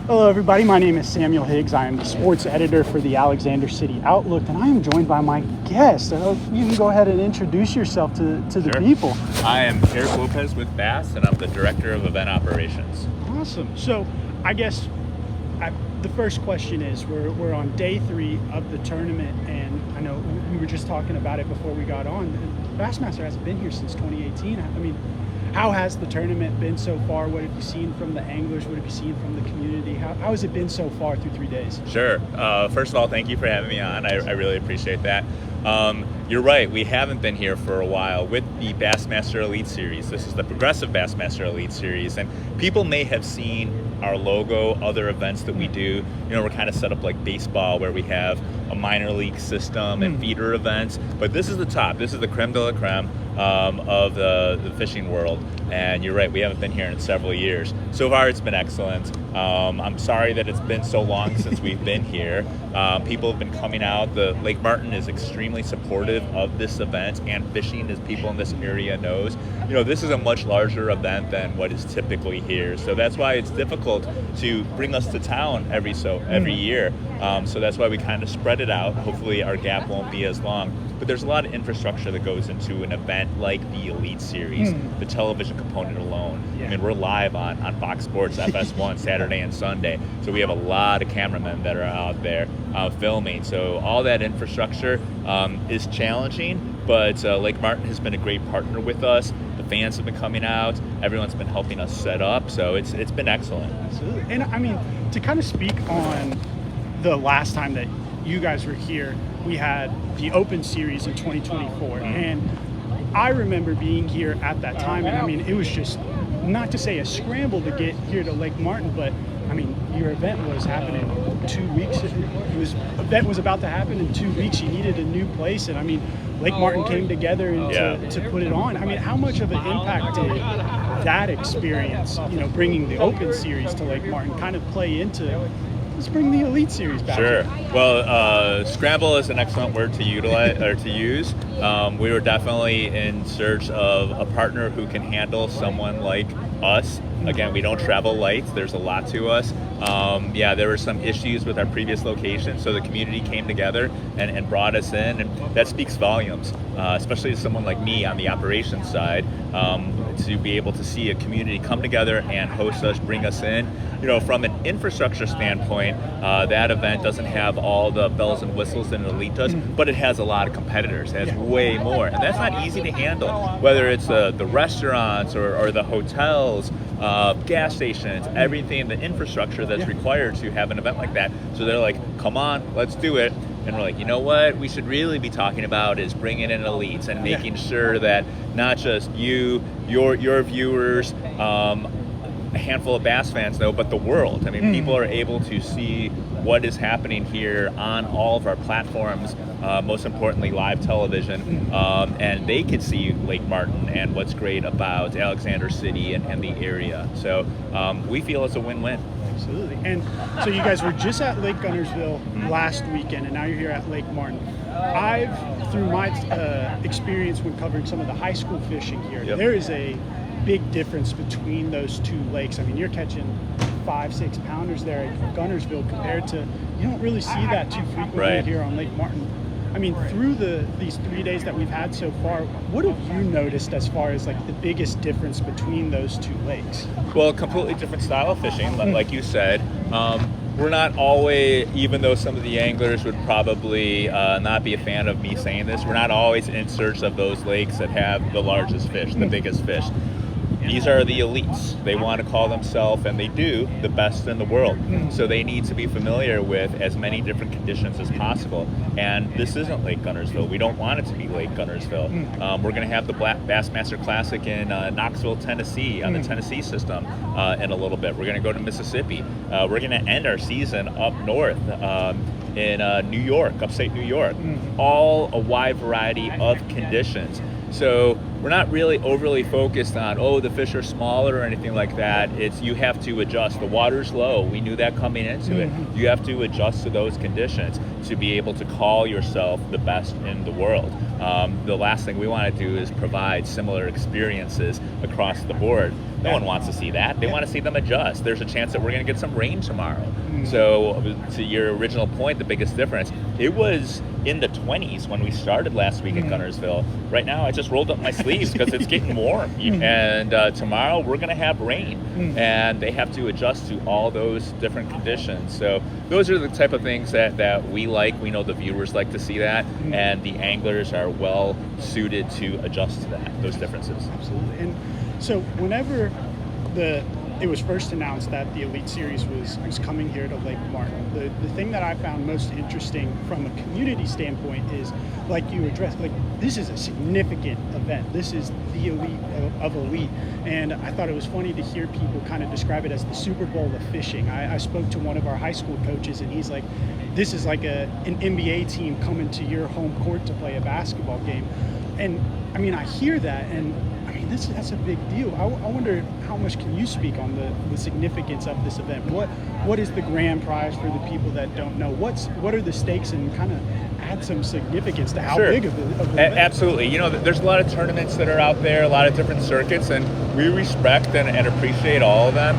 Hello everybody, my name is Samuel Higgs. I am the sports editor for the Alexander City Outlook, and I am joined by my guest. You can go ahead and introduce yourself to the people. I am Eric Lopez with Bass, and I'm the director of event operations. Awesome. So I guess the first question is, we're on day 3 of the tournament, and I know we were just talking about it before we got on. Bassmaster hasn't been here since 2018. I mean, how has the tournament been so far? What have you seen from the anglers? What have you seen from the community? How has it been so far through 3 days? Sure. First of all, thank you for having me on. I really appreciate that. You're right, we haven't been here for a while with the Bassmaster Elite Series. This is the Progressive Bassmaster Elite Series, and people may have seen our logo, other events that we do. You know, we're kind of set up like baseball, where we have a minor league system and feeder events, but this is the top. This is the creme de la creme of the fishing world. And you're right, we haven't been here in several years. So far, it's been excellent. I'm sorry that it's been so long since we've been here. People have been coming out. The Lake Martin is extremely supportive of this event and fishing, as people in this area knows. You know, this is a much larger event than what is typically here. So that's why it's difficult to bring us to town every year. So that's why we kind of spread it out. Hopefully our gap won't be as long. But there's a lot of infrastructure that goes into an event like the Elite Series, the television component alone. Yeah. I mean, we're live on Fox Sports FS1 Saturday and Sunday. So we have a lot of cameramen that are out there filming. So all that infrastructure is challenging, but Lake Martin has been a great partner with us. The fans have been coming out. Everyone's been helping us set up. So it's been excellent. Absolutely. And I mean, to kind of speak on the last time that you guys were here, we had the Open Series in 2024, and I remember being here at that time, and I mean, it was just, not to say a scramble to get here to Lake Martin, but I mean, your event was happening in 2 weeks. Event was about to happen in 2 weeks. You needed a new place, and I mean, Lake Martin came together and to put it on. I mean, how much of an impact did that experience, you know, bringing the Open Series to Lake Martin, kind of play into? Let's bring the Elite Series back. Sure. Well, scramble is an excellent word to utilize or to use. We were definitely in search of a partner who can handle someone like us. Again, we don't travel light. There's a lot to us. There were some issues with our previous location, so the community came together and brought us in, and that speaks volumes, especially to someone like me on the operations side, to be able to see a community come together and host us, bring us in. You know, from an infrastructure standpoint, that event doesn't have all the bells and whistles that an Elite does, but it has a lot of competitors. It has way more, and that's not easy to handle, whether it's the restaurants or the hotels, gas stations, everything, the infrastructure that's required to have an event like that. So they're like, come on, let's do it. And we're like, you know what we should really be talking about is bringing in elites and making sure that not just your viewers, a handful of bass fans though, but the world. I mean, people are able to see what is happening here on all of our platforms, most importantly live television, and they can see Lake Martin and what's great about Alexander City and the area. So we feel it's a win-win. Absolutely. And so you guys were just at Lake Guntersville last weekend, and now you're here at Lake Martin. Through my experience when covering some of the high school fishing here, there is a big difference between those two lakes. I mean, you're catching 5-6 pounders there at Guntersville compared to, you don't really see that too frequently here on Lake Martin. I mean, through these 3 days that we've had so far, what have you noticed as far as like the biggest difference between those two lakes? Well, completely different style of fishing, like you said. We're not always, even though some of the anglers would probably not be a fan of me saying this, we're not always in search of those lakes that have the largest fish, the biggest fish. These are the elites. They want to call themselves, and they do, the best in the world. So they need to be familiar with as many different conditions as possible. And this isn't Lake Guntersville. We don't want it to be Lake Guntersville. We're going to have the Bassmaster Classic in Knoxville, Tennessee, on the Tennessee system in a little bit. We're going to go to Mississippi. We're going to end our season up north in New York, upstate New York. All a wide variety of conditions. So we're not really overly focused on, the fish are smaller or anything like that. It's you have to adjust. The water's low. We knew that coming into it. You have to adjust to those conditions. to be able to call yourself the best in the world. The last thing we want to do is provide similar experiences across the board. No one wants to see that. They want to see them adjust. There's a chance that we're going to get some rain tomorrow. So to your original point, the biggest difference, it was in the 20s when we started last week at Gunnersville. Right now, I just rolled up my sleeves because it's getting warm. And tomorrow, we're going to have rain. And they have to adjust to all those different conditions. So those are the type of things that we like. We know the viewers like to see that. And the anglers are well suited to adjust to that, those differences. Absolutely. And so whenever it was first announced that the Elite Series was coming here to Lake Martin, the thing that I found most interesting from a community standpoint is, like you addressed, like this is a significant event. This is the elite of elite. And I thought it was funny to hear people kind of describe it as the Super Bowl of fishing. I spoke to one of our high school coaches, and he's like, this is like an NBA team coming to your home court to play a basketball game. And I mean, I hear that, and I mean, that's a big deal. I wonder how much can you speak on the significance of this event? What is the grand prize for the people that don't know? What are the stakes, and kind of add some significance to how big of the event? Absolutely. You know, there's a lot of tournaments that are out there, a lot of different circuits, and we respect and appreciate all of them.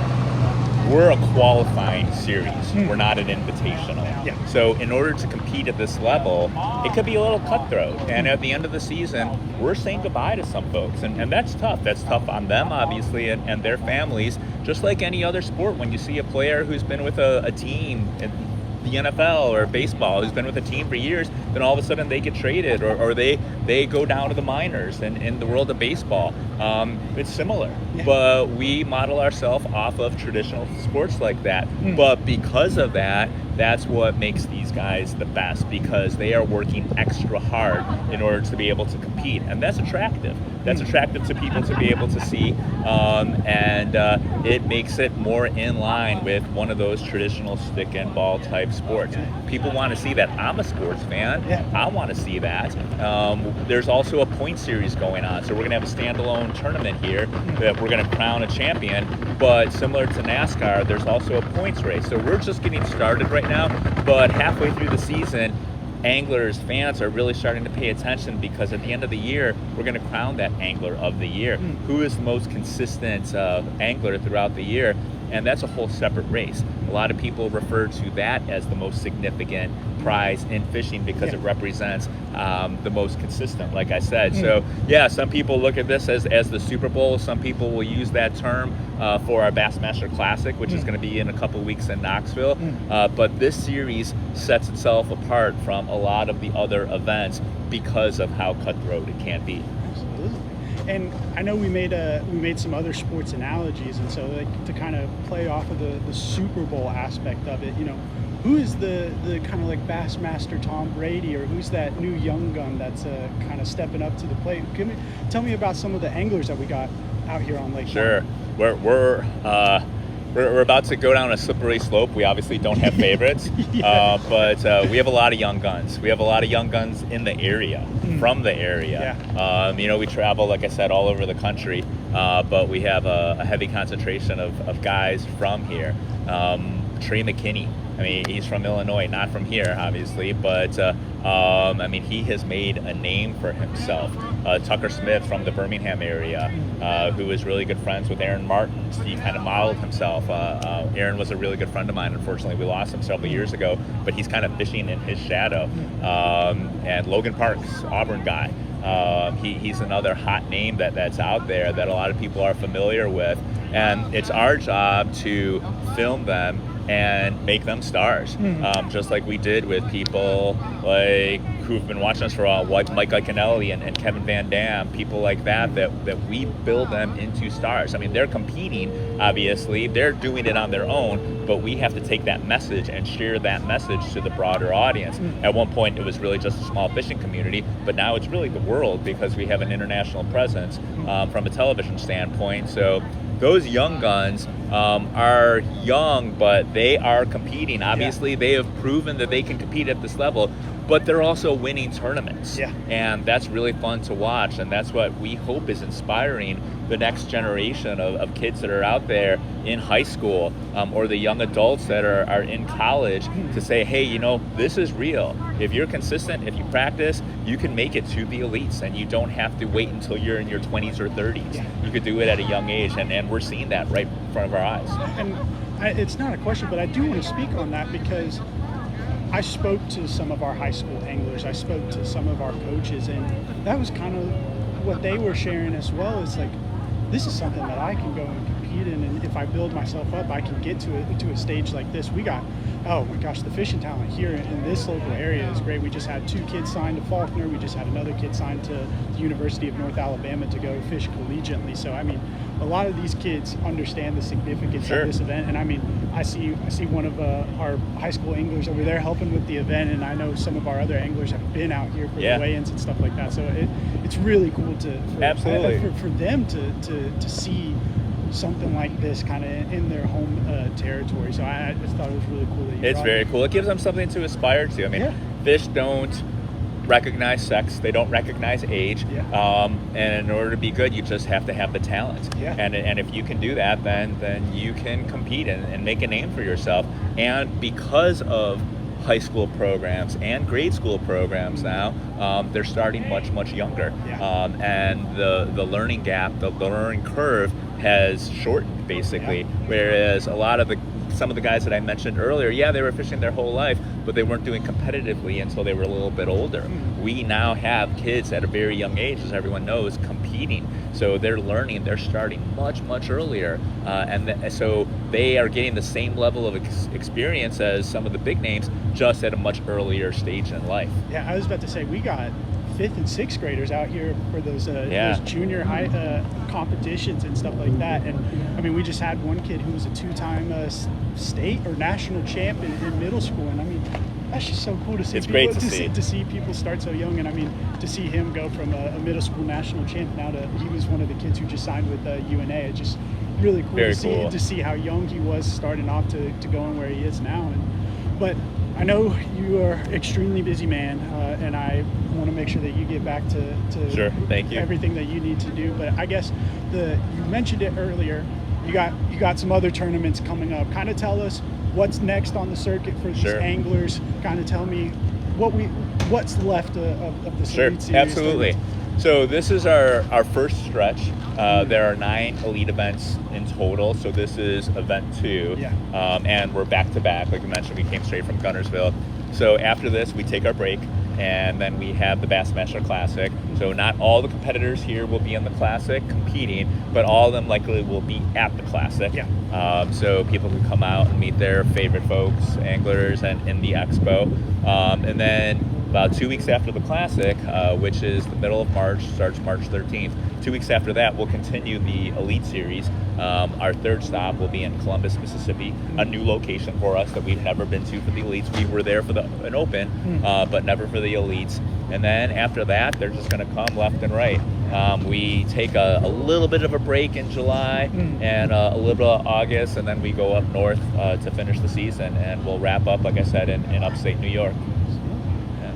We're a qualifying series. We're not an invitational. Yeah. So in order to compete at this level, it could be a little cutthroat. And at the end of the season, we're saying goodbye to some folks. And that's tough. That's tough on them, obviously, and their families. Just like any other sport, when you see a player who's been with a team in the NFL or baseball, who's been with a team for years, then all of a sudden they get traded, or they go down to the minors. And in the world of baseball, it's similar. Yeah. But we model ourselves off of traditional sports like that. But because of that, that's what makes these guys the best, because they are working extra hard in order to be able to compete. And that's attractive. That's attractive to people to be able to see. And it makes it more in line with one of those traditional stick and ball type sports. People want to see that. I'm a sports fan. Yeah. I want to see that. There's also a point series going on. So we're going to have a standalone tournament here that we're going to crown a champion. But similar to NASCAR, there's also a points race. So we're just getting started right now. But halfway through the season, anglers, fans are really starting to pay attention, because at the end of the year, we're going to crown that Angler of the Year. Who is the most consistent angler throughout the year? And that's a whole separate race. A lot of people refer to that as the most significant prize in fishing, because it represents the most consistent, like I said. So yeah, some people look at this as the Super Bowl. Some people will use that term for our Bassmaster Classic, which is going to be in a couple weeks in Knoxville. But this series sets itself apart from a lot of the other events because of how cutthroat it can be. Absolutely. And I know we made some other sports analogies, and so like to kind of play off of the Super Bowl aspect of it, you know, who is the kind of like Bassmaster Tom Brady, or who's that new young gun that's kind of stepping up to the plate? Tell me about some of the anglers that we got out here on Lake Sure. Martin. We're about to go down a slippery slope. We obviously don't have favorites, but we have a lot of young guns. We have a lot of young guns in the area, from the area. Yeah. You know, we travel, like I said, all over the country, but we have a heavy concentration of guys from here. Trey McKinney. I mean, he's from Illinois, not from here, obviously, but I mean, he has made a name for himself. Tucker Smith from the Birmingham area, who is really good friends with Aaron Martin. He kind of modeled himself. Aaron was a really good friend of mine. Unfortunately, we lost him several years ago, but he's kind of fishing in his shadow. And Logan Parks, Auburn guy. He's another hot name that's out there that a lot of people are familiar with. And it's our job to film them and make them stars, just like we did with people like who've been watching us for a while, like Mike Iaconelli and Kevin Van Dam, people like that we build them into stars. I mean, they're competing, obviously, they're doing it on their own, but we have to take that message and share that message to the broader audience. At one point, it was really just a small fishing community, but now it's really the world, because we have an international presence from a television standpoint. So those young guns are young, but they are competing. Obviously, they have proven that they can compete at this level. but they're also winning tournaments. Yeah. And that's really fun to watch, and that's what we hope is inspiring the next generation of kids that are out there in high school, or the young adults that are in college, to say, hey, you know, this is real. If you're consistent, if you practice, you can make it to the elites, and you don't have to wait until you're in your 20s or 30s. Yeah. You could do it at a young age, and we're seeing that right in front of our eyes. And it's not a question, but I do want to speak on that because I spoke to some of our high school anglers. I spoke to some of our coaches, and that was kind of what they were sharing as well. It's like, this is something that I can go and compete in, and if I build myself up, I can get to a stage like this. We got, oh my gosh, the fishing talent here in this local area is great. We just had 2 kids signed to Faulkner. We just had another kid signed to the University of North Alabama to go fish collegiately. So I mean, a lot of these kids understand the significance Sure. of this event, and I mean, I see one of our high school anglers over there helping with the event, and I know some of our other anglers have been out here for Yeah. the weigh-ins and stuff like that. So it's really cool Absolutely. for them to see something like this kind of in their home territory. So I just thought it was really cool that you It's brought very it. cool. It gives them something to aspire to. I mean, Yeah. fish don't recognize sex, they don't recognize age, Yeah. and in order to be good, you just have to have the talent. Yeah. And if you can do that, then you can compete and make a name for yourself. And because of high school programs and grade school programs now, they're starting much younger. Yeah. And the learning gap, the learning curve has shortened basically. Yeah. Whereas a lot of some of the guys that I mentioned earlier, yeah, they were fishing their whole life, but they weren't doing competitively until they were a little bit older. We now have kids at a very young age, as everyone knows, competing. So they're learning, they're starting much earlier. So they are getting the same level of experience as some of the big names, just at a much earlier stage in life. Yeah, I was about to say, we got 5th and 6th graders out here for those junior high competitions and stuff like that. And I mean, we just had one kid who was a 2-time state or national champ in middle school, and I mean, that's just so cool to see. It's great to see people start so young, and I mean, to see him go from a middle school national champ now to, he was one of the kids who just signed with UNA. It's just really cool to see how young he was starting off to going where he is now. But I know you are an extremely busy man, and I want to make sure that you get back to Sure, thank you. everything that you need to do. But I guess you mentioned it earlier. You got some other tournaments coming up. Kind of tell us what's next on the circuit for these Sure. anglers. Kind of tell me what's left of the Sure, Elite Series absolutely. tournaments. So this is our first stretch. There are 9 elite events in total. So this is event 2. Yeah. And we're back to back. Like you mentioned, we came straight from Gunnersville. So after this, we take our break, and then we have the Bassmaster Classic. So not all the competitors here will be in the Classic competing, but all of them likely will be at the Classic. Yeah. So people can come out and meet their favorite folks, anglers, and in the expo. And then about 2 weeks after the Classic, which is the middle of March, starts March 13th. 2 weeks after that, we'll continue the Elite Series. Our third stop will be in Columbus, Mississippi, a new location for us that we've never been to for the Elites. We were there for an Open, but never for the Elites. And then after that, they're just going to come left and right. We take a little bit of a break in July and a little bit of August, and then we go up north to finish the season, and we'll wrap up, like I said, in upstate New York.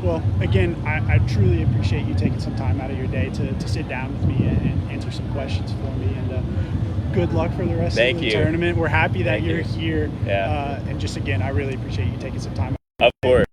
Well, again, I truly appreciate you taking some time out of your day to sit down with me and answer some questions for me. And good luck for the rest of the tournament. We're happy that you're here. Yeah. And just, again, I really appreciate you taking some time. Of course.